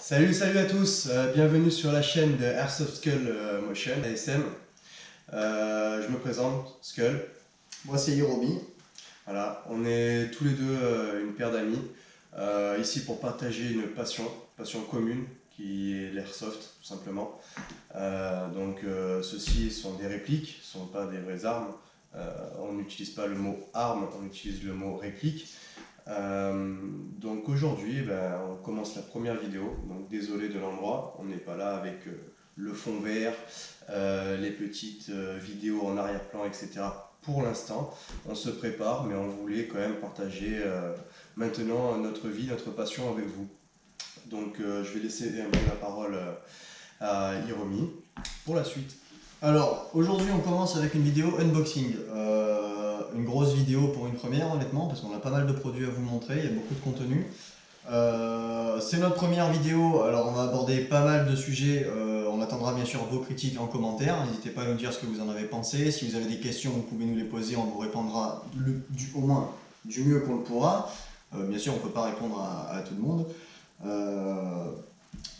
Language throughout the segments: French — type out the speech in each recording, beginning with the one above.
Salut à tous, bienvenue sur la chaîne de Airsoft Skull Motion, ASM. Je me présente, Skull. Moi c'est Hiromi. Voilà, on est tous les deux une paire d'amis, ici pour partager une passion commune qui est l'airsoft tout simplement. Ceux-ci sont des répliques, ce ne sont pas des vraies armes. On n'utilise pas le mot arme, on utilise le mot réplique. Donc aujourd'hui, on commence la première vidéo, donc désolé de l'endroit, on n'est pas là avec le fond vert, les petites vidéos en arrière-plan, etc. Pour l'instant, on se prépare, mais on voulait quand même partager maintenant notre vie, notre passion avec vous. Donc je vais laisser la parole à Hiromi pour la suite. Alors aujourd'hui on commence avec une vidéo unboxing. Une grosse vidéo pour une première honnêtement parce qu'on a pas mal de produits à vous montrer, il y a beaucoup de contenu. C'est notre première vidéo, alors on va aborder pas mal de sujets, on attendra bien sûr vos critiques en commentaire, n'hésitez pas à nous dire ce que vous en avez pensé, si vous avez des questions vous pouvez nous les poser, on vous répondra au moins du mieux qu'on le pourra. Bien sûr on ne peut pas répondre à tout le monde.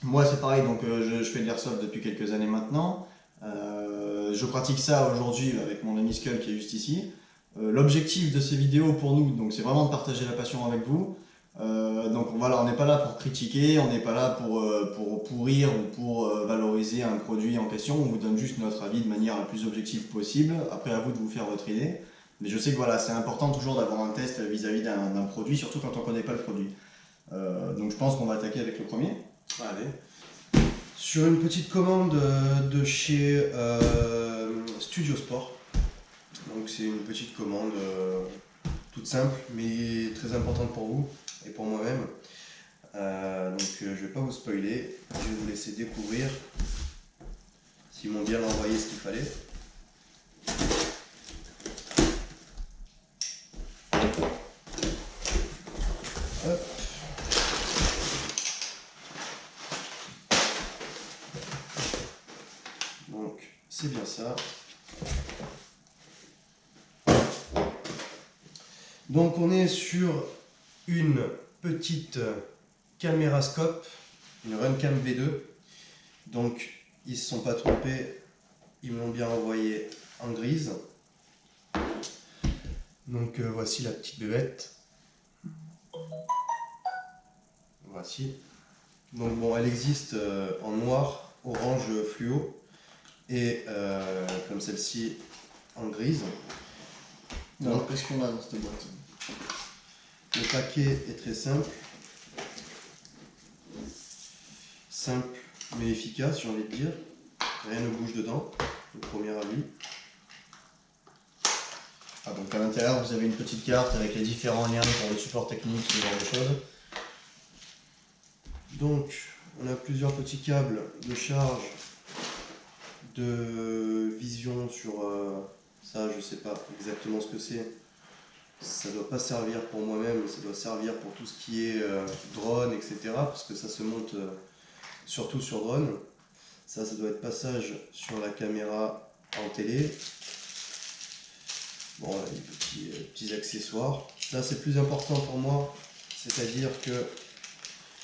Moi c'est pareil, donc je fais de l'airsoft depuis quelques années maintenant. Je pratique ça aujourd'hui avec mon ami Skull qui est juste ici. L'objectif de ces vidéos pour nous, c'est vraiment de partager la passion avec vous. Donc voilà, on n'est pas là pour critiquer, on n'est pas là pour pourrir ou pour valoriser un produit en question. On vous donne juste notre avis de manière la plus objective possible. Après à vous de vous faire votre idée. Mais je sais que voilà, c'est important toujours d'avoir un test vis-à-vis d'un produit, surtout quand on ne connaît pas le produit. Donc je pense qu'on va attaquer avec le premier. Allez. Sur une petite commande de chez Studio Sport. Donc c'est une petite commande toute simple mais très importante pour vous et pour moi-même. Je vais pas vous spoiler, je vais vous laisser découvrir s'ils m'ont bien envoyé ce qu'il fallait. Hop. Donc c'est bien ça. Donc on est sur une petite caméra scope, une Runcam V2. Donc ils ne se sont pas trompés, ils me l'ont bien envoyé en grise. Donc voici la petite bébête. Voici. Donc bon, elle existe en noir, orange fluo et comme celle-ci en grise. Donc qu'est-ce qu'on a dans cette boîte? Le paquet est très simple. Simple mais efficace, j'ai envie de dire. Rien ne bouge dedans, au premier avis. Donc à l'intérieur vous avez une petite carte avec les différents liens pour le support technique, ce genre de choses. Donc on a plusieurs petits câbles de charge, de vision sur ça, je sais pas exactement ce que c'est. Ça doit pas servir pour moi-même, ça doit servir pour tout ce qui est drone, etc. Parce que ça se monte surtout sur drone. Ça doit être passage sur la caméra en télé. Bon, les petits accessoires. Là, c'est plus important pour moi, c'est-à-dire que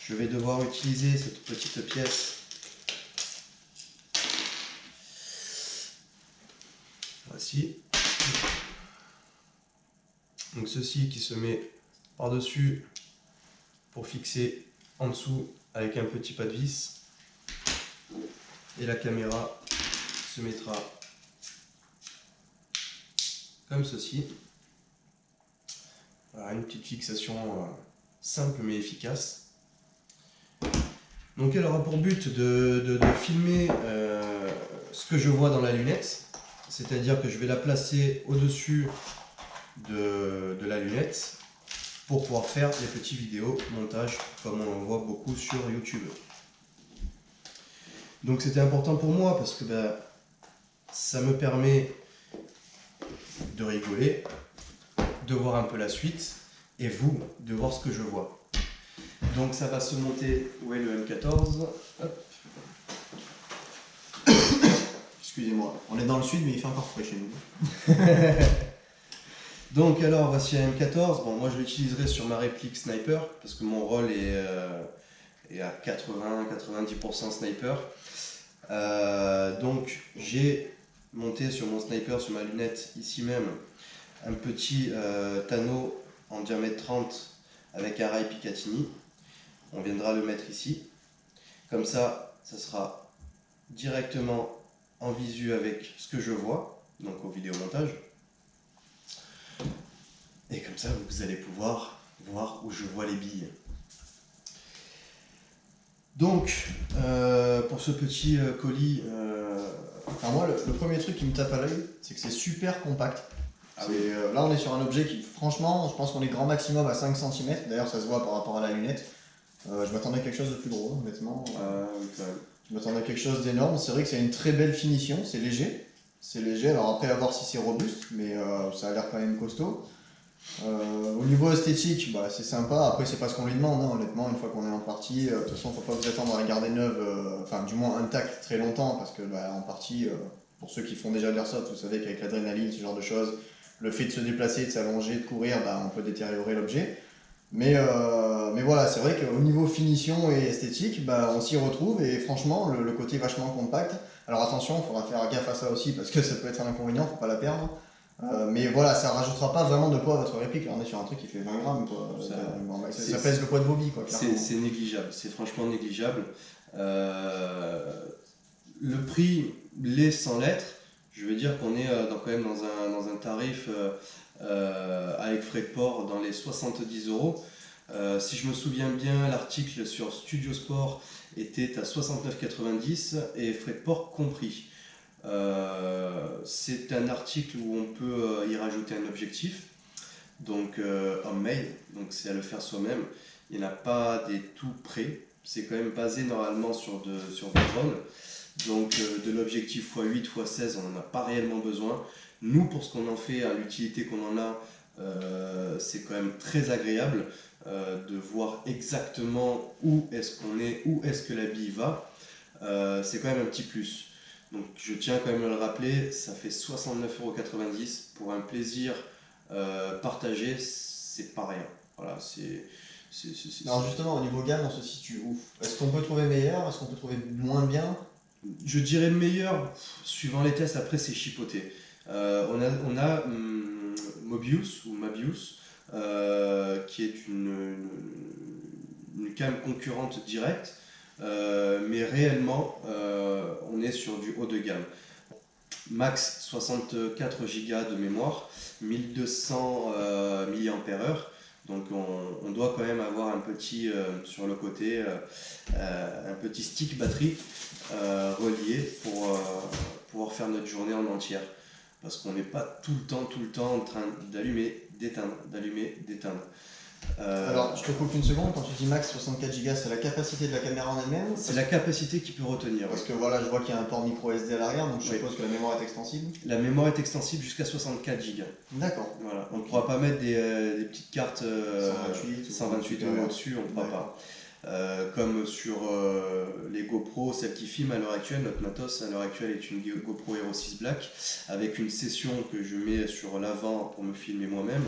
je vais devoir utiliser cette petite pièce. Voici. Donc ceci qui se met par-dessus pour fixer en dessous avec un petit pas de vis. Et la caméra se mettra comme ceci. Voilà, une petite fixation simple mais efficace. Donc elle aura pour but de filmer ce que je vois dans la lunette. C'est-à-dire que je vais la placer au-dessus de la lunette pour pouvoir faire des petits vidéos montage comme on en voit beaucoup sur YouTube. Donc c'était important pour moi parce que ça me permet de rigoler, de voir un peu la suite et vous de voir ce que je vois. Donc ça va se monter, où est le M14 ? Hop. Excusez-moi, on est dans le sud mais il fait encore frais chez nous. Donc alors voici un M14, bon moi je l'utiliserai sur ma réplique sniper parce que mon rôle est à 80-90% sniper. Donc j'ai monté sur mon sniper, sur ma lunette ici même, un petit tonneau en diamètre 30 avec un rail Picatinny. On viendra le mettre ici. Comme ça sera directement en visu avec ce que je vois, donc au vidéomontage. Et comme ça, vous allez pouvoir voir où je vois les billes. Donc, pour ce petit colis... Alors moi, le premier truc qui me tape à l'œil, c'est que c'est super compact. Ah oui. Là, on est sur un objet qui, franchement, je pense qu'on est grand maximum à 5 cm. D'ailleurs, ça se voit par rapport à la lunette. Je m'attendais à quelque chose de plus gros, honnêtement. Oui, quand même. Je m'attendais à quelque chose d'énorme. C'est vrai que c'est une très belle finition, c'est léger. C'est léger, alors après à voir si c'est robuste, mais ça a l'air quand même costaud. Au niveau esthétique, bah, c'est sympa. Après, c'est pas ce qu'on lui demande, hein, honnêtement, une fois qu'on est en partie. De toute façon, faut pas vous attendre à la garder neuve, enfin, du moins intacte très longtemps, parce que bah, en partie, pour ceux qui font déjà de l'airsoft, vous savez qu'avec l'adrénaline, ce genre de choses, le fait de se déplacer, de s'allonger, de courir, bah, on peut détériorer l'objet. Mais voilà, c'est vrai qu'au niveau finition et esthétique, bah, on s'y retrouve et franchement, le côté vachement compact. Alors attention, il faudra faire gaffe à ça aussi parce que ça peut être un inconvénient, faut pas la perdre. Mais voilà, ça rajoutera pas vraiment de poids à votre réplique. Là, on est sur un truc qui fait 20 grammes, quoi. Ça pèse le poids de vos billes, quoi. C'est négligeable, c'est franchement négligeable. Le prix l'est sans l'être. Je veux dire qu'on est quand même dans un tarif avec frais de port dans les 70 euros. Si je me souviens bien, l'article sur Studio Sport était à 69,90 et frais de port compris. C'est un article où on peut y rajouter un objectif, donc homemade, donc c'est à le faire soi-même. Il n'y en a pas des tout prêts, c'est quand même basé normalement sur des drones. Donc de l'objectif x8, x16, on n'en a pas réellement besoin. Nous, pour ce qu'on en fait, à l'utilité qu'on en a, c'est quand même très agréable de voir exactement où est-ce qu'on est, où est-ce que la bille va. C'est quand même un petit plus. Donc je tiens quand même à le rappeler, ça fait 69,90 € pour un plaisir partagé, c'est pas rien. Voilà, Alors justement, au niveau gamme, on se situe où? Est-ce qu'on peut trouver meilleur? Est-ce qu'on peut trouver moins bien? Je dirais meilleur, suivant les tests, après c'est chipoté. On a Mobius ou Mabius, qui est une cam concurrente directe, mais réellement on est sur du haut de gamme. Max 64 Go de mémoire, 1200 mAh. Donc on doit quand même avoir un petit sur le côté, un petit stick batterie relié pour pouvoir faire notre journée en entière. Parce qu'on n'est pas tout le temps en train d'allumer, d'éteindre, d'allumer, d'éteindre. Alors, je te coupe une seconde, quand tu dis max 64 Go, c'est la capacité de la caméra en elle-même? C'est la capacité qu'il peut retenir. Parce que voilà, je vois qu'il y a un port micro SD à l'arrière, donc je Oui. suppose que la mémoire est extensible. La mémoire est extensible jusqu'à 64 Go. D'accord. Voilà. On ne pourra pas mettre des petites cartes 128 euros au-dessus, on ne pourra pas. Comme sur les GoPro, celle qui filme à l'heure actuelle, notre matos à l'heure actuelle est une GoPro Hero 6 Black avec une session que je mets sur l'avant pour me filmer moi-même.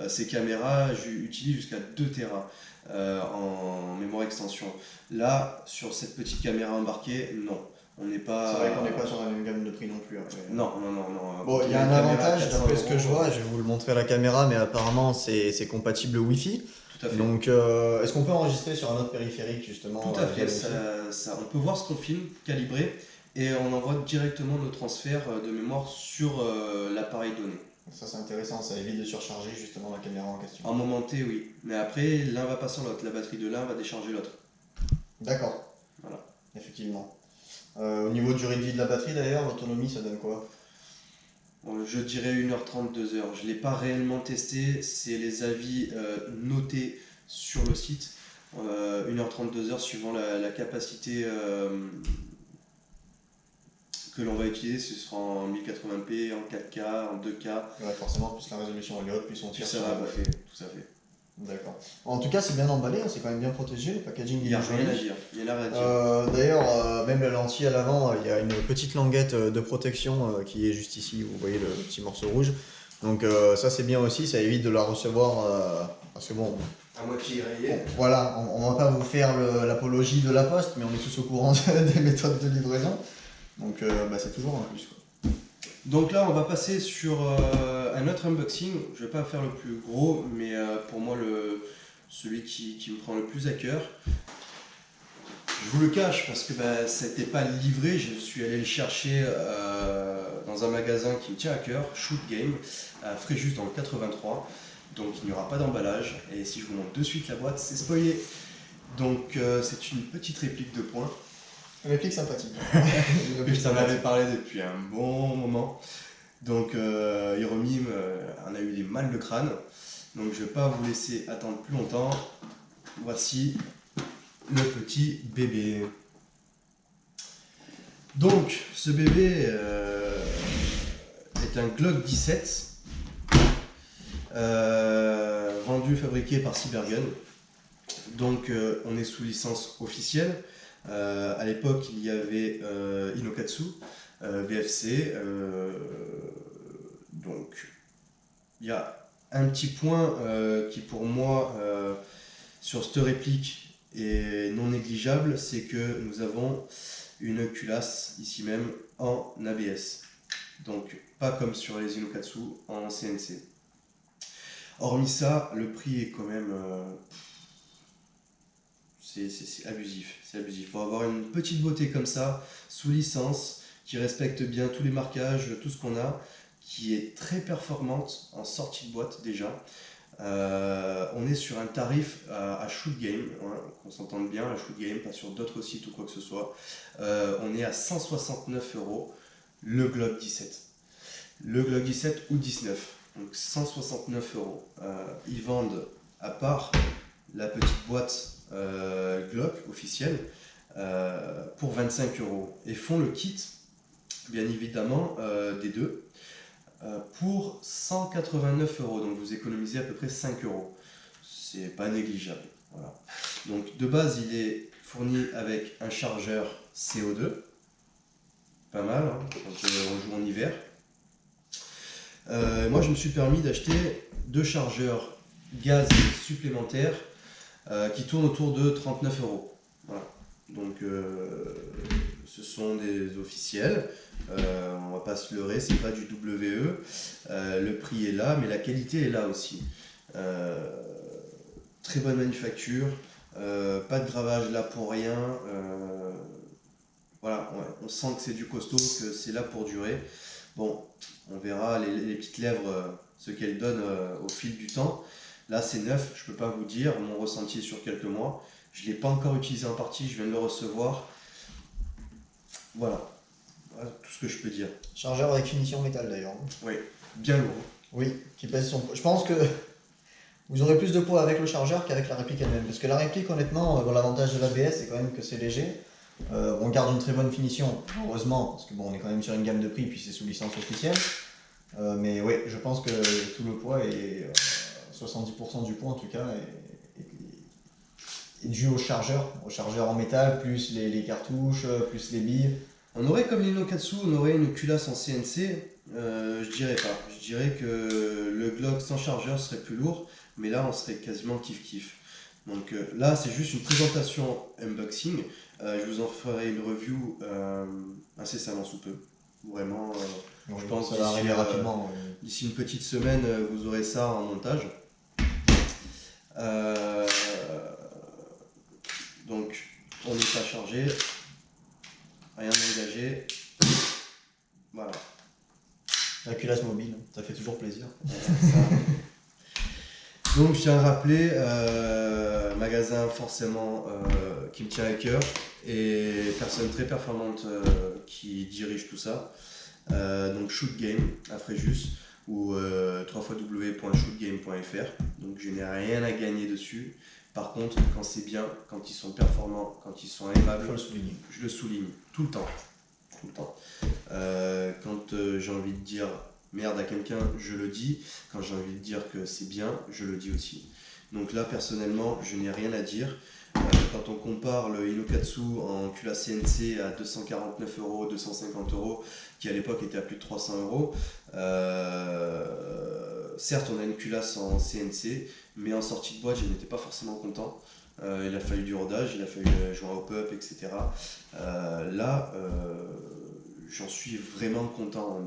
Ces caméras utilisent jusqu'à 2 Tera en mémoire extension. Là, sur cette petite caméra embarquée, non. On n'est pas... C'est vrai qu'on n'est pas sur la même gamme de prix non plus. Après. Non. Bon, il y a un avantage, d'après ce que je vois, je vais vous le montrer à la caméra, mais apparemment c'est compatible Wi-Fi. Tout à fait. Donc, est-ce qu'on peut enregistrer sur un autre périphérique justement? Tout à fait, on peut voir ce qu'on filme, calibrer, et on envoie directement nos transferts de mémoire sur l'appareil donné. Ça c'est intéressant, ça évite de surcharger justement la caméra en question. En moment T, oui, mais après l'un va pas sans l'autre, la batterie de l'un va décharger l'autre. D'accord. Voilà. Effectivement. Au niveau de durée de vie de la batterie d'ailleurs, l'autonomie ça donne quoi? Je dirais 1h30, 2h. Je ne l'ai pas réellement testé, c'est les avis notés sur le site. 1h30, 2h suivant la capacité que l'on va utiliser, ce sera en 1080p, en 4K, en 2K. Ouais, forcément, plus la résolution est haute, plus on tire. Ça va bouffer, tout à fait. D'accord. En tout cas, c'est bien emballé, hein, c'est quand même bien protégé, le packaging. Il n'y a rien à dire. D'ailleurs, même la lentille à l'avant, il y a une petite languette de protection qui est juste ici. Vous voyez le petit morceau rouge. Donc ça c'est bien aussi, ça évite de la recevoir parce que bon, À moitié rayé. voilà, on va pas vous faire l'apologie de la poste, mais on est tous au courant des méthodes de livraison. Donc c'est toujours un plus, quoi. Donc là, on va passer sur un autre unboxing. Je vais pas faire le plus gros, mais pour moi, celui qui me prend le plus à cœur. Je vous le cache parce que ça n'était pas livré. Je suis allé le chercher dans un magasin qui me tient à cœur, Shoot Game, à Fréjus dans le 83. Donc il n'y aura pas d'emballage. Et si je vous montre de suite la boîte, c'est spoilé. Donc c'est une petite réplique de poing. Réplique sympathique. Je t'en avais parlé depuis un bon moment. Donc Hiromim en a eu des mal de crâne. Donc je ne vais pas vous laisser attendre plus longtemps. Voici le petit bébé. Donc ce bébé est un Glock 17 vendu, fabriqué par Cybergun. Donc on est sous licence officielle. À l'époque, il y avait Inokatsu, BFC. Donc, il y a un petit point qui, pour moi, sur cette réplique est non négligeable, c'est que nous avons une culasse ici même en ABS. Donc, pas comme sur les Inokatsu en CNC. Hormis ça, le prix est quand même. C'est abusif, c'est abusif. Pour avoir une petite beauté comme ça, sous licence, qui respecte bien tous les marquages, tout ce qu'on a, qui est très performante en sortie de boîte déjà. On est sur un tarif à Shoot Game, hein, qu'on s'entende bien, à Shoot Game, pas sur d'autres sites ou quoi que ce soit. On est à 169 € le Glock 17. Le Glock 17 ou 19, donc 169 €. Ils vendent, à part la petite boîte Glock officielle, pour 25 € et font le kit, bien évidemment, des deux pour 189 €. Donc vous économisez à peu près 5 €. C'est pas négligeable. Voilà. Donc de base, il est fourni avec un chargeur CO2, pas mal, hein, quand on joue en hiver. Moi, je me suis permis d'acheter 2 chargeurs gaz supplémentaires qui tournent autour de 39 €. Voilà. Donc, ce sont des officiels. On va pas se leurrer, c'est pas du WE. Le prix est là, mais la qualité est là aussi. Très bonne manufacture, pas de gravage là pour rien. Voilà, ouais, on sent que c'est du costaud, que c'est là pour durer. Bon, on verra les petites lèvres, ce qu'elles donnent au fil du temps. Là, c'est neuf, je peux pas vous dire mon ressenti sur quelques mois. Je ne l'ai pas encore utilisé en partie, je viens de le recevoir. Voilà tout ce que je peux dire. Chargeur avec finition métal d'ailleurs. Oui, bien lourd. Oui, qui pèse son poids. Je pense que vous aurez plus de poids avec le chargeur qu'avec la réplique elle-même. Parce que la réplique, honnêtement, l'avantage de l'ABS, c'est quand même que c'est léger. On garde une très bonne finition, heureusement, parce que bon, on est quand même sur une gamme de prix, puis c'est sous licence officielle. Mais oui, je pense que tout le poids est 70% du poids en tout cas est dû au chargeur en métal, plus les cartouches, plus les billes. On aurait comme l'Inokatsu, on aurait une culasse en CNC, je dirais pas. Je dirais que le Glock sans chargeur serait plus lourd, mais là on serait quasiment kiff-kiff. Donc là c'est juste une présentation unboxing, je vous en ferai une review incessamment sous peu. Vraiment, je pense que ça va arriver rapidement. D'ici une petite semaine, vous aurez ça en montage. Donc on n'est pas chargé, rien engagé. Voilà. La culasse mobile, ça fait toujours plaisir. Donc je tiens à rappeler, magasin forcément qui me tient à cœur et personne très performante qui dirige tout ça. Donc Shoot Game à Fréjus ou www.shootgame.fr. Donc je n'ai rien à gagner dessus. Par contre, quand c'est bien, quand ils sont performants, quand ils sont aimables, je le souligne tout le temps. Tout le temps. Quand j'ai envie de dire merde à quelqu'un, je le dis. Quand j'ai envie de dire que c'est bien, je le dis aussi. Donc là, personnellement, je n'ai rien à dire. Quand on compare le Inokatsu en culasse CNC à 249 euros, 250 euros, qui à l'époque était à plus de 300 euros, certes on a une culasse en CNC, mais en sortie de boîte je n'étais pas forcément content. Il a fallu du rodage, il a fallu jouer au pop, etc. Là, j'en suis vraiment content.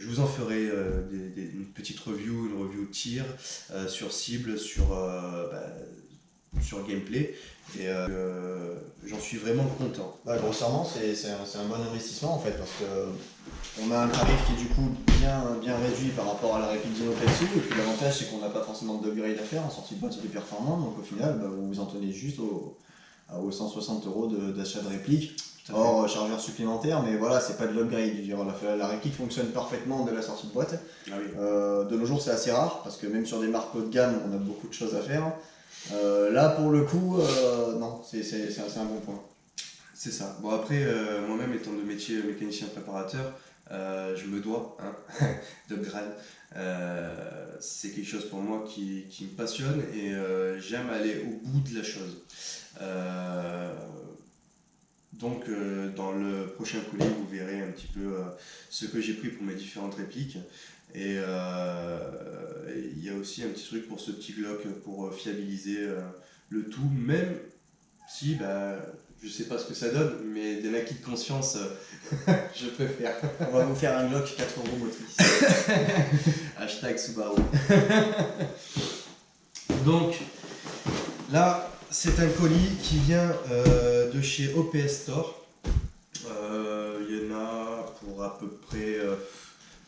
Je vous en ferai une petite review, une review de tir sur cible, sur gameplay, et j'en suis vraiment content. Bah, grossièrement, c'est un bon investissement en fait, parce que on a un tarif qui est du coup bien réduit par rapport à la réplique d'Inokatsu, et puis l'avantage c'est qu'on n'a pas forcément d'upgrade à faire en sortie de boîte, il est performant, donc au final bah, vous vous en tenez juste aux 160 euros d'achat de réplique. Hors chargeur supplémentaire, mais voilà, c'est pas de l'upgrade. La réplique fonctionne parfaitement dès la sortie de boîte. Ah oui. De nos jours, c'est assez rare parce que même sur des marques haut de gamme, on a beaucoup de choses à faire. Là, pour le coup, non, c'est un bon point. C'est ça. Bon, après, moi-même étant de métier mécanicien préparateur, je me dois d'upgrade. C'est quelque chose pour moi qui me passionne et j'aime aller au bout de la chose. Donc dans le prochain colis, vous verrez un petit peu ce que j'ai pris pour mes différentes répliques. Et il y a aussi un petit truc pour ce petit Glock pour fiabiliser le tout, même si je sais pas ce que ça donne, mais des acquis de conscience, je préfère. On va vous faire un Glock 4 euros motrice. Hashtag Subaru. Donc là, c'est un colis qui vient de chez OPS Store. Il y en a pour à peu près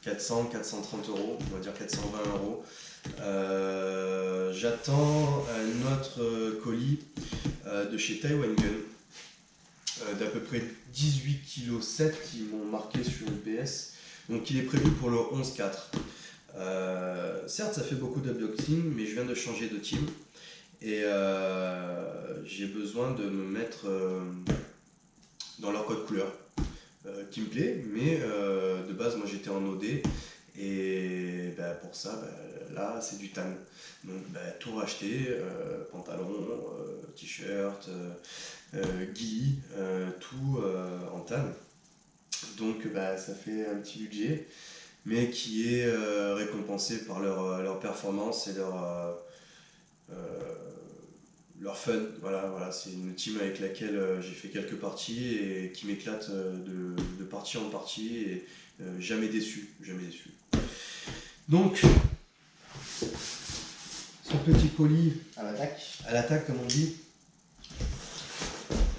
430 euros, on va dire 420 euros. J'attends un autre colis de chez Taiwan Gun d'à peu près 18,7 kg qui m'ont marqué sur UPS. Donc il est prévu pour le 11/4. Certes, ça fait beaucoup d'unboxing, mais je viens de changer de team. Et j'ai besoin de me mettre dans leur code couleur qui me plaît, mais de base moi j'étais en OD et pour ça là c'est du tan. Donc tout racheter, pantalon, t-shirt, gui, tout en tan. Donc ça fait un petit budget, mais qui est récompensé par leur performance et leur fun. Voilà, c'est une team avec laquelle j'ai fait quelques parties et qui m'éclate de partie en partie et jamais déçu. Donc, ce petit colis À l'attaque. à l'attaque, comme on dit.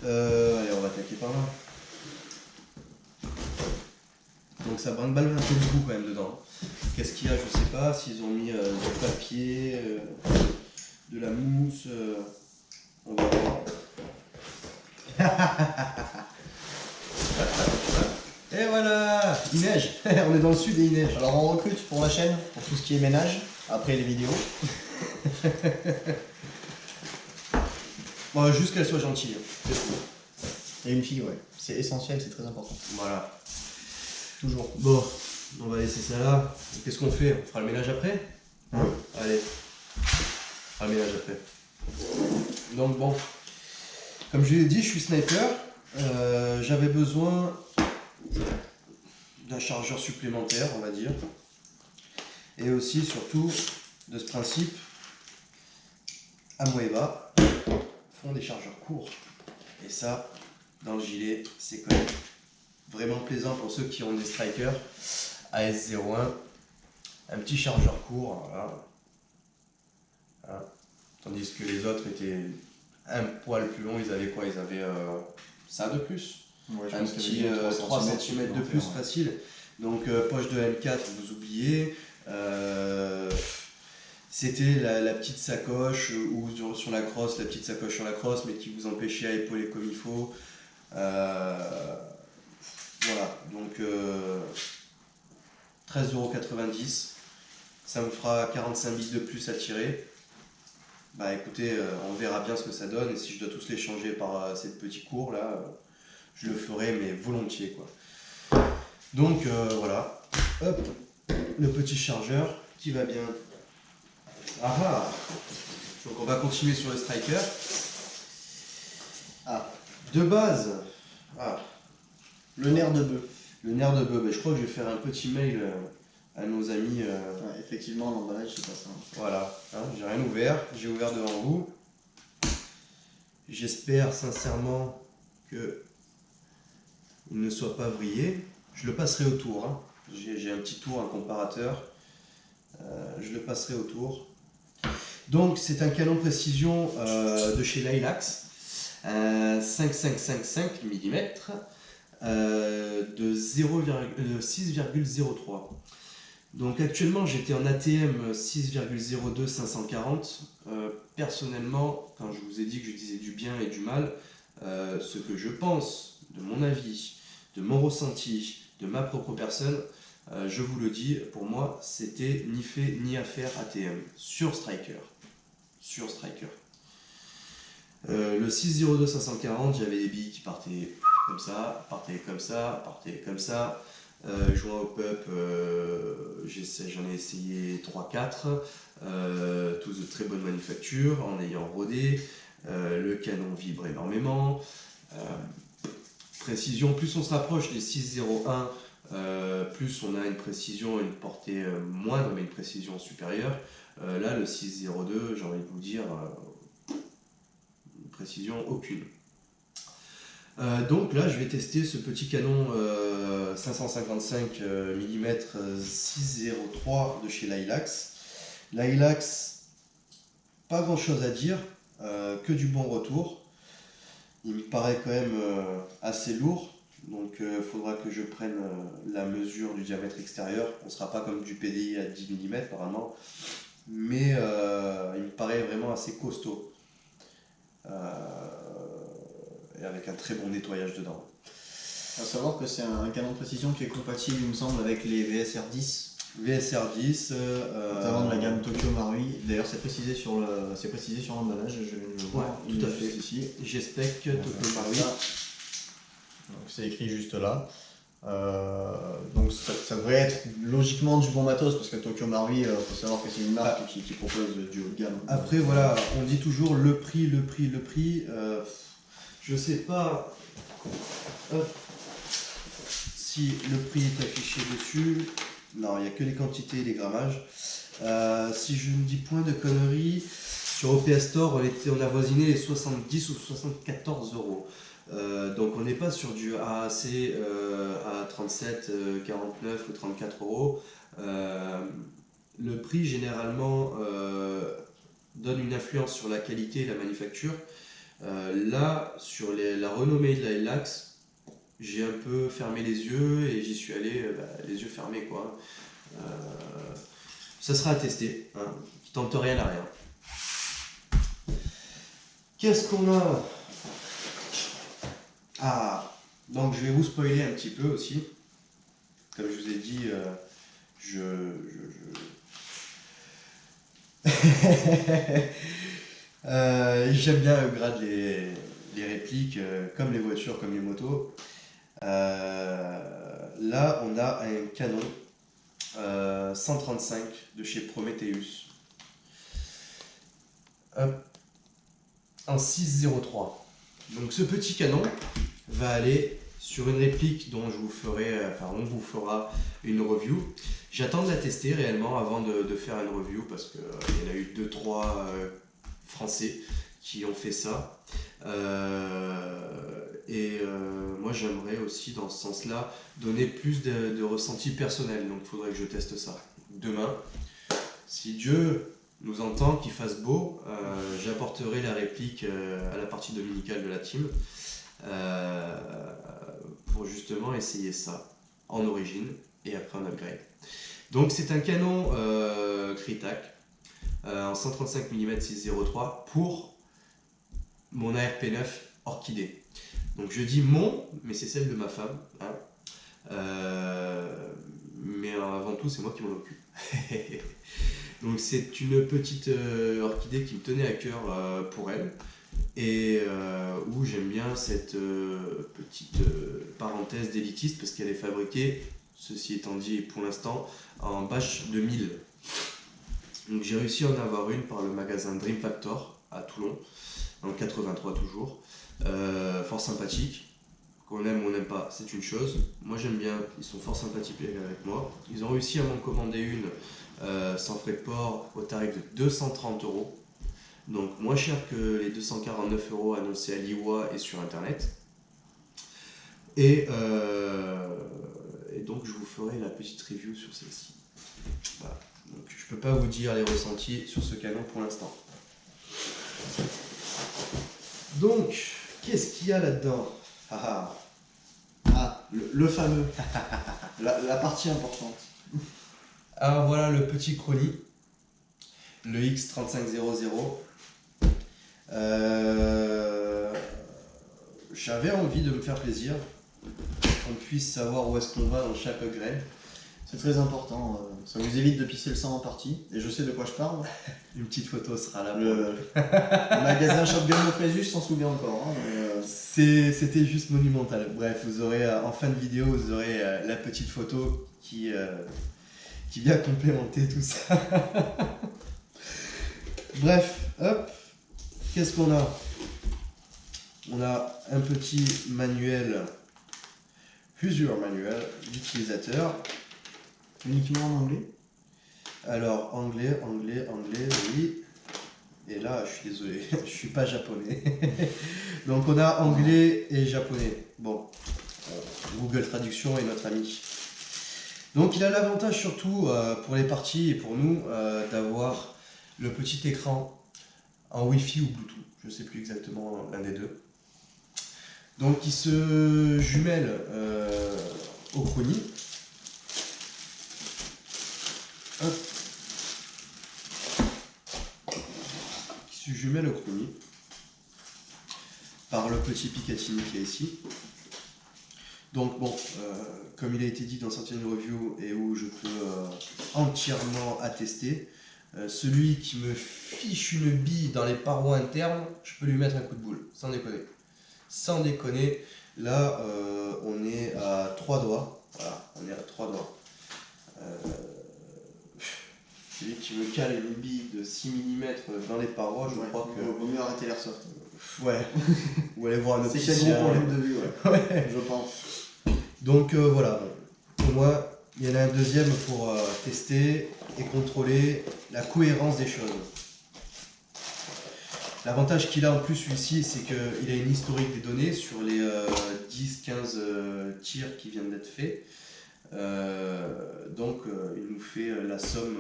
Allez, on va attaquer par là. Donc ça brinque-balle un peu du coup quand même dedans. Qu'est-ce qu'il y a, je sais pas, s'ils ont mis du papier, de la mousse, on va voir. Et voilà, il neige, on est dans le sud et il neige. Alors on recrute pour la chaîne, pour tout ce qui est ménage, après les vidéos. Bon, juste qu'elle soit gentille. Et une fille, ouais. C'est essentiel, c'est très important. Voilà. Toujours. Bon, on va laisser ça là. Qu'est-ce qu'on fait? On fera le ménage après? Ouais. Allez. On fera le ménage après. Donc bon, comme je l'ai dit, je suis sniper. J'avais besoin d'un chargeur supplémentaire, on va dire. Et aussi, surtout, de ce principe, Amoeba font des chargeurs courts. Et ça, dans le gilet, c'est quand même vraiment plaisant pour ceux qui ont des strikers AS01. Un petit chargeur court, voilà. Tandis que les autres étaient un poil plus longs, ils avaient quoi? Ils avaient ça de plus. Ouais, Un petit 3 cm de plus facile. Donc poche de M4, vous oubliez. C'était la petite sacoche ou sur la crosse, la petite sacoche sur la crosse, mais qui vous empêchait à épauler comme il faut. Voilà, donc 13,90 €. Ça me fera 45 bits de plus à tirer. Bah écoutez, on verra bien ce que ça donne. Et si je dois tous les changer par ces petits cours là, je le ferai, mais volontiers quoi. Donc voilà, hop, le petit chargeur qui va bien Ah ah. Donc on va continuer sur le striker. Ah, De base, ah, le nerf de bœuf. le nerf de bœuf, je crois que je vais faire un petit mail à nos amis. Ouais, effectivement, l'emballage, c'est pas ça. Voilà, hein, j'ai rien ouvert, j'ai ouvert devant vous. J'espère sincèrement que il ne soit pas vrillé. Je le passerai au tour. Hein. J'ai un petit tour, un comparateur. Je le passerai au tour. Donc c'est un canon précision de chez Lilax, 5555 mm de 6,03. Donc actuellement j'étais en ATM 6,02 540. Personnellement, quand je vous ai dit que je disais du bien et du mal, ce que je pense, de mon avis, de mon ressenti, de ma propre personne, je vous le dis, pour moi c'était ni fait ni à faire ATM sur Striker. Le 6,02 540, j'avais des billes qui partaient comme ça, partaient comme ça, partaient comme ça. Jouant au pup, j'en ai essayé 3-4, tous de très bonne manufacture, en ayant rodé. Le canon vibre énormément. Précision, plus on se rapproche des 6,01, plus on a une précision, une portée moindre, mais une précision supérieure. Là, le 6,02, j'ai envie de vous dire, précision aucune. Donc là, je vais tester ce petit canon 555 mm 6,03 de chez Lilax. Lilax, pas grand chose à dire, que du bon retour. Il me paraît quand même assez lourd, donc il faudra que je prenne la mesure du diamètre extérieur. On ne sera pas comme du PDI à 10 mm normalement, mais il me paraît vraiment assez costaud. Et avec un très bon nettoyage dedans. Il faut savoir que c'est un canon de précision qui est compatible, il me semble, avec les VSR10. VSR10, notamment de la gamme Tokyo Marui. D'ailleurs, c'est précisé sur l'emballage, je vais le voir. Ouais, tout à fait. Ici. G-Spec Tokyo Marui. Donc c'est écrit juste là. Donc ça devrait être logiquement du bon matos parce que Tokyo Marui, il faut savoir que c'est une marque qui propose du haut de gamme. Après voilà, on dit toujours le prix. Je sais pas si le prix est affiché dessus. Non, il n'y a que les quantités et les grammages. Si je ne dis point de conneries, sur OPS Store, on a voisiné les 70 ou 74 euros. Donc on n'est pas sur du AAC à 37, 49 ou 34 euros. Le prix généralement donne une influence sur la qualité et la manufacture. Là, sur la renommée de la Lilax, j'ai un peu fermé les yeux et j'y suis allé les yeux fermés quoi. Ça sera à tester, hein, qui tente rien à rien. Qu'est-ce qu'on a? Ah, donc je vais vous spoiler un petit peu aussi. Comme je vous ai dit, j'aime bien upgrade les répliques, comme les voitures, comme les motos. Là, on a un canon 135 de chez Prometheus. En 6,03. Donc ce petit canon va aller sur une réplique dont on vous fera une review. J'attends de la tester réellement avant de faire une review parce qu'il y en a eu 2-3 Français qui ont fait ça. Moi j'aimerais aussi dans ce sens-là donner plus de ressenti personnel, donc il faudrait que je teste ça. Demain, si Dieu nous entend, qu'il fasse beau, j'apporterai la réplique à la partie dominicale de la team pour justement essayer ça en origine et après en upgrade. Donc c'est un canon Critac en 135 mm 6,03 pour mon ARP9 Orchidée. Donc je dis mon, mais c'est celle de ma femme. Hein. Mais avant tout, c'est moi qui m'en occupe. Donc c'est une petite orchidée qui me tenait à cœur pour elle et où j'aime bien cette petite parenthèse d'élitiste parce qu'elle est fabriquée, ceci étant dit pour l'instant, en batch de 1000. Donc j'ai réussi à en avoir une par le magasin Dream Factor à Toulon, dans le 83 toujours. Fort sympathique. Qu'on aime ou on n'aime pas, c'est une chose. Moi j'aime bien, ils sont fort sympathiques avec moi. Ils ont réussi à m'en commander une sans frais de port au tarif de 230 €. Donc moins cher que les 249 € annoncés à Liwa et sur internet. Et donc je vous ferai la petite review sur celle-ci. Voilà. Donc je peux pas vous dire les ressentis sur ce canon pour l'instant. Donc, qu'est-ce qu'il y a là-dedans? Le fameux, la partie importante. Alors voilà le petit Chronie, le X3500. J'avais envie de me faire plaisir, qu'on puisse savoir où est-ce qu'on va dans chaque upgrade. C'est très important, ça vous évite de pisser le sang en partie, et je sais de quoi je parle. Une petite photo sera là. Le magasin Shotgun de Fréjus s'en souvient encore. Hein, C'était juste monumental. Bref, vous aurez en fin de vidéo, vous aurez la petite photo qui vient complémenter tout ça. Bref, hop, qu'est-ce qu'on a? On a un petit manuel, plusieurs manuels d'utilisateur. Uniquement en anglais? Alors, anglais, oui. Et là, je suis désolé, je suis pas japonais. Donc on a anglais et japonais. Bon, Google Traduction est notre ami. Donc il a l'avantage surtout pour les parties et pour nous d'avoir le petit écran en Wi-Fi ou Bluetooth. Je ne sais plus exactement l'un des deux. Donc il se jumelle au Chronie. Hop. Qui se jumelle au Chronie par le petit Picatinny qui est ici. Donc bon, comme il a été dit dans certaines reviews et où je peux entièrement attester, celui qui me fiche une bille dans les parois internes, je peux lui mettre un coup de boule, sans déconner. Sans déconner, là on est à 3 doigts, voilà, on est à 3 doigts. Celui qui me cale une bille de 6 mm dans les parois, je crois que... Vaut mieux arrêter l'airsoft. Ouais, ou aller voir un C'est opticien. qu'il y a un gros problème de vue, Ouais. je pense. Donc voilà, pour moi, il y en a un deuxième pour tester et contrôler la cohérence des choses. L'avantage qu'il a en plus celui-ci, c'est qu'il a une historique des données sur les 10-15 tirs qui viennent d'être faits. Donc il nous fait la somme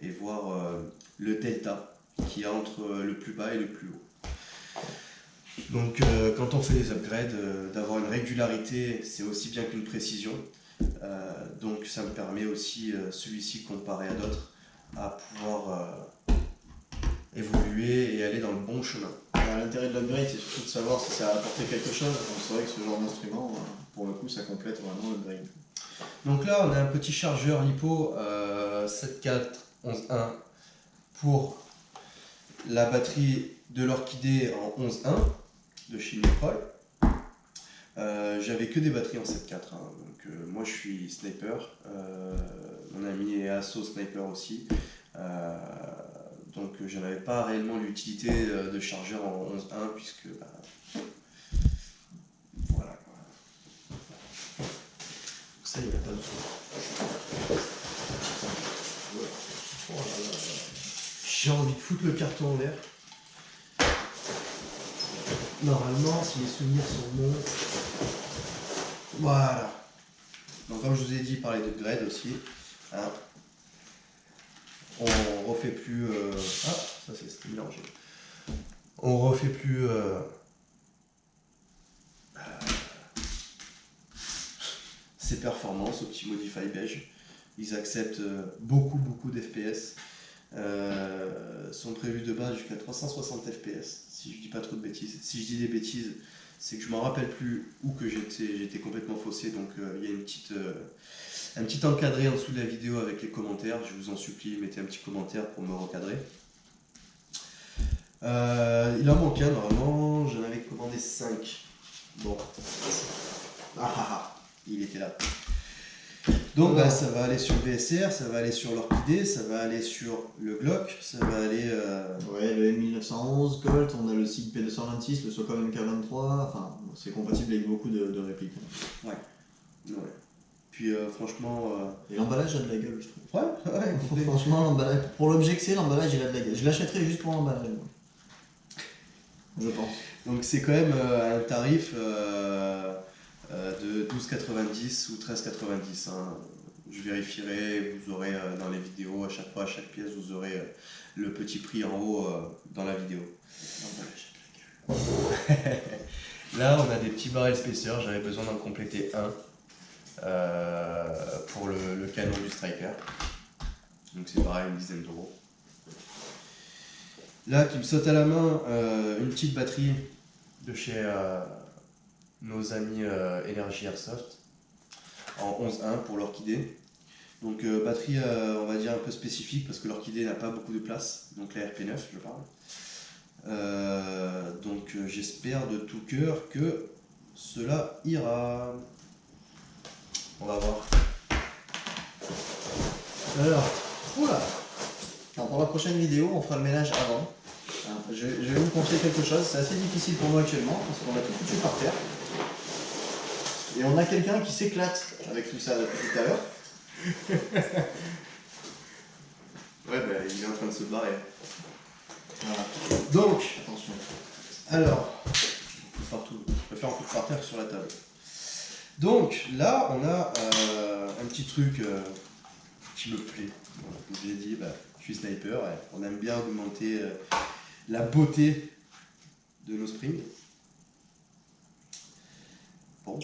et voir le delta qu'il y a entre le plus bas et le plus haut. Donc quand on fait les upgrades, d'avoir une régularité, c'est aussi bien qu'une précision. Donc ça me permet aussi, celui-ci comparé à d'autres, à pouvoir évoluer et aller dans le bon chemin. L'intérêt de l'upgrade, c'est surtout de savoir si ça a apporté quelque chose. Donc c'est vrai que ce genre d'instrument, pour le coup, ça complète vraiment l'upgrade. Donc là, on a un petit chargeur LiPo 7411.1 pour la batterie de l'Orchidée en 11.1 de chez Niprol. J'avais que des batteries en 7.4, hein, donc moi je suis sniper, mon ami est asso sniper aussi, donc je n'avais pas réellement l'utilité de chargeur en 11.1 puisque voilà quoi. Ça il n'y a pas de souci. Oh là là. J'ai envie de foutre le carton en l'air. Normalement, si les souvenirs sont bons. Voilà. Donc comme je vous ai dit, parler d'upgrade aussi. Hein. On refait plus... Ah, ça c'est mélangé. On refait plus... ses performances au petit Modify beige. Ils acceptent beaucoup d'FPS. Sont prévus de base jusqu'à 360 fps, si je dis pas trop de bêtises. Si je dis des bêtises, c'est que je m'en rappelle plus ou que j'étais complètement faussé. Donc il y a un petit encadré en dessous de la vidéo avec les commentaires. Je vous en supplie, mettez un petit commentaire pour me recadrer. Il en manque un normalement, j'en avais commandé 5. Bon. Il était là. Donc ça va aller sur le VSR, ça va aller sur l'Orchidée, ça va aller sur le Glock, ça va aller... Ouais, le M1911 Colt, on a le SIG P226, le Socom MK23, enfin c'est compatible avec beaucoup de répliques. Ouais. Puis franchement... Et l'emballage a de la gueule, je trouve. Ouais. Franchement, l'emballage, pour l'objet que c'est, l'emballage il a de la gueule. Je l'achèterais juste pour l'emballage, moi. Je pense. Donc c'est quand même un tarif de 12,90 ou 13,90. Hein. Je vérifierai, vous aurez dans les vidéos, à chaque fois, à chaque pièce, vous aurez le petit prix en haut dans la vidéo. L'emballage a de la gueule. Là, on a des petits barrels spacers, j'avais besoin d'en compléter un pour le canon du Striker. Donc c'est pareil, une dizaine d'euros. Là, qui me saute à la main, une petite batterie de chez nos amis Energy Airsoft en 11.1 pour l'Orchidée. Donc batterie, on va dire un peu spécifique parce que l'Orchidée n'a pas beaucoup de place, donc la RP9 je parle. Donc j'espère de tout cœur que cela ira. On va voir. Alors, oula. Alors, pour la prochaine vidéo, on fera le ménage avant. Je vais vous confier quelque chose, c'est assez difficile pour moi actuellement parce qu'on a tout foutu par terre. Et on a quelqu'un qui s'éclate avec tout ça depuis tout à l'heure. Ouais, bah, il est en train de se barrer. Voilà. Donc, Attention. alors, partout. Je préfère en foutre par terre que sur la table. Donc là, on a un petit truc qui me plaît. Comme je l'ai dit, je suis sniper. Et on aime bien augmenter la beauté de nos springs. Bon,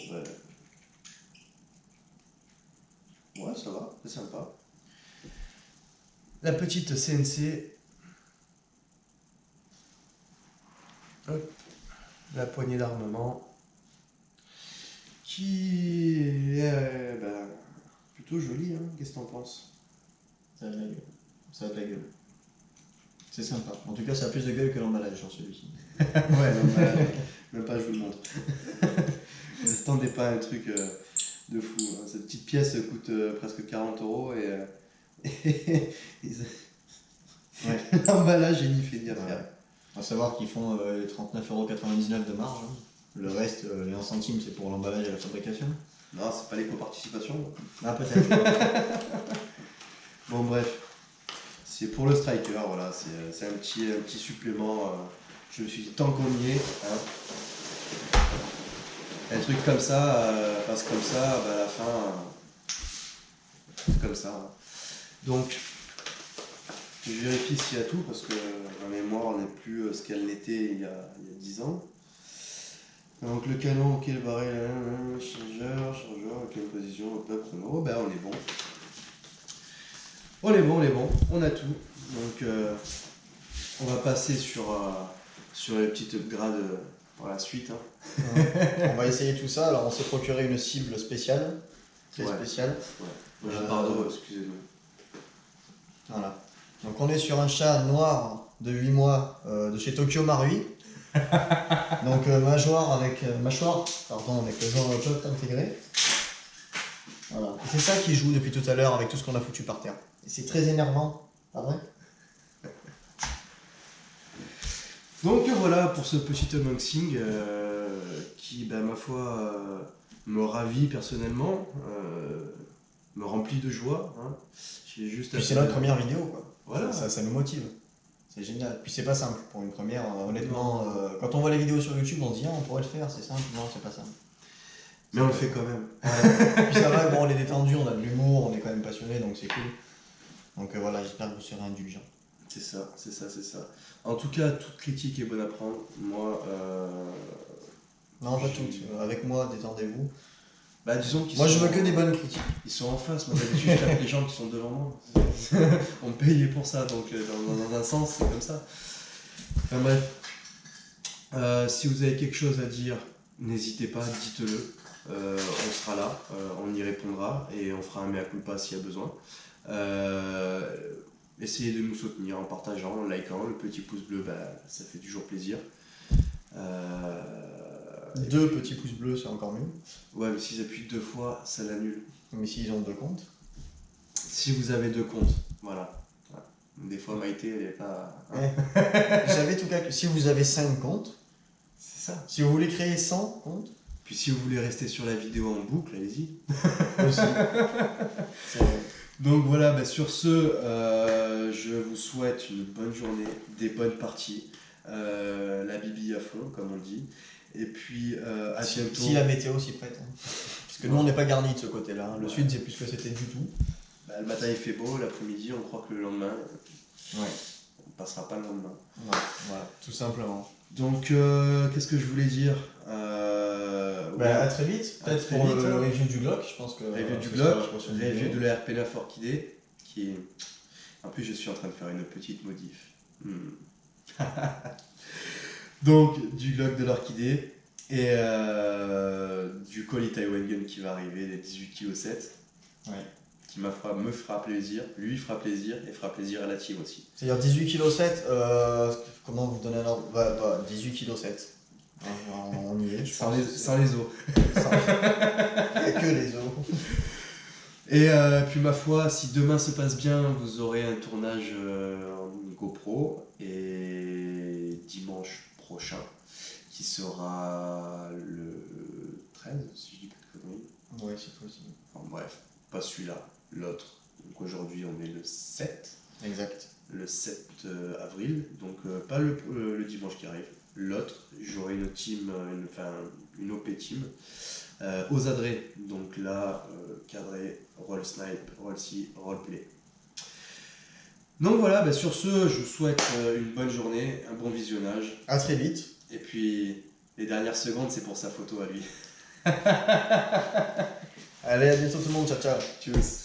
ouais, ça va, c'est sympa. La petite CNC. Hop. La poignée d'armement. Qui est plutôt jolie, hein. Qu'est-ce que t'en penses? Ça a de la gueule. Ça a de la gueule. C'est sympa. En tout cas, ça a plus de gueule que l'emballage sur celui-ci. Ouais, même pas, je vous le montre. Ne attendez pas un truc de fou. Hein. Cette petite pièce coûte presque 40 € et Ouais. l'emballage est ni fait ni à faire. À savoir qu'ils font 39,99 € de marge. Hein. Le reste, les 1 centime, c'est pour l'emballage et la fabrication. Non, c'est pas l'éco-participation. Ah, peut-être. Bon, bref. C'est pour le Striker, voilà. C'est un petit supplément. Je me suis dit, tant qu'on y est, hein, un truc comme ça, passe comme ça, à la fin, c'est comme ça. Hein. Donc, je vérifie s'il y a tout, parce que ma mémoire n'est plus ce qu'elle n'était il y a 10 ans. Donc le canon, ok, le barrel, chargeur, ok, position, hop, chrono, on est bon. On est bon, on a tout. Donc on va passer sur les petites grades par la suite. Hein. On va essayer tout ça. Alors on s'est procuré une cible spéciale. Très spéciale. Ouais. Pardon, excusez-moi. Voilà. Donc on est sur un chat noir de 8 mois de chez Tokyo Marui. Donc mâchoire avec le genre top intégré. Voilà. Et c'est ça qui joue depuis tout à l'heure avec tout ce qu'on a foutu par terre. Et c'est très énervant, pas vrai? Donc voilà pour ce petit unboxing qui, ma foi, me ravit personnellement, me remplit de joie. Hein. Puis c'est notre première vidéo, quoi. Voilà. Ça nous motive. C'est génial. Puis c'est pas simple pour une première, honnêtement. Quand on voit les vidéos sur YouTube, on se dit on pourrait le faire, c'est simple. Non, c'est pas simple. Mais on le fait quand même. Puis ça va, bon, on est détendu, on a de l'humour, on est quand même passionné, donc c'est cool. Donc voilà, j'espère que vous serez indulgents. C'est ça. En tout cas, toute critique est bonne à prendre. Moi. Non, pas toutes. Avec moi, détendez-vous. Disons qu'ils moi, je veux que des bonnes critiques. Ils sont en face. Moi, d'habitude, je tape les gens qui sont devant moi. On me payait pour ça, donc dans un sens, c'est comme ça. Enfin bref. Si vous avez quelque chose à dire, n'hésitez pas, dites-le. On sera là, on y répondra et on fera un mea culpa s'il y a besoin. Essayez de nous soutenir en partageant, en likant. Le petit pouce bleu, ça fait toujours plaisir. 2 petits pouces bleus, c'est encore mieux. Ouais, mais s'ils appuient 2 fois, ça l'annule. Mais s'ils ont 2 comptes. Si vous avez 2 comptes, voilà. Des fois, Maïté, elle est pas... J'avais tout calculé. Si vous avez 5 comptes, C'est ça. si vous voulez créer 100 comptes, Puis si vous voulez rester sur la vidéo en boucle, allez-y. aussi. Donc voilà, sur ce, je vous souhaite une bonne journée, des bonnes parties, la bibi à fond, comme on dit. Et puis, à bientôt. Si la météo s'y prête. Hein. Parce que nous, on n'est pas garnis de ce côté-là. Hein. Le sud, c'est plus ce que c'était du tout. Le matin, il fait beau, l'après-midi, on croit que le lendemain, Ouais. on passera pas le lendemain. Ouais, voilà, tout simplement. Donc, qu'est-ce que je voulais dire À très vite, À peut-être très pour vite, le hein. review du Glock, je pense que... Review du ce Glock, sera la prochaine review vidéo. de la RP9 Orchidée, qui est... En plus, je suis en train de faire une petite modif. Donc, du Glock de l'Orchidée et du Collie Taiwan Gun qui va arriver, les 18 kg 7. Ouais. Qui me fera plaisir, lui fera plaisir et fera plaisir à la team aussi. C'est-à-dire 18 kg 7, comment vous donner un ordre 18 kg 7. On y est, je Sans pense. les os. Il n'y a que les os. Et puis ma foi, si demain se passe bien, vous aurez un tournage en GoPro et dimanche prochain, qui sera le 13, si je dis pas de conneries. Ouais, c'est possible. Enfin bref, pas celui-là, l'autre. Donc aujourd'hui on est le 7. Exact. Le 7 avril, donc pas le dimanche qui arrive. L'autre, j'aurai une team, une OP team aux adrets. Donc là, cadré, roll snipe, roll C, roll play. Donc voilà, sur ce, je vous souhaite une bonne journée, un bon visionnage. À très vite. Et puis, les dernières secondes, c'est pour sa photo à lui. Allez, à bientôt tout le monde. Ciao, ciao. Tchuss.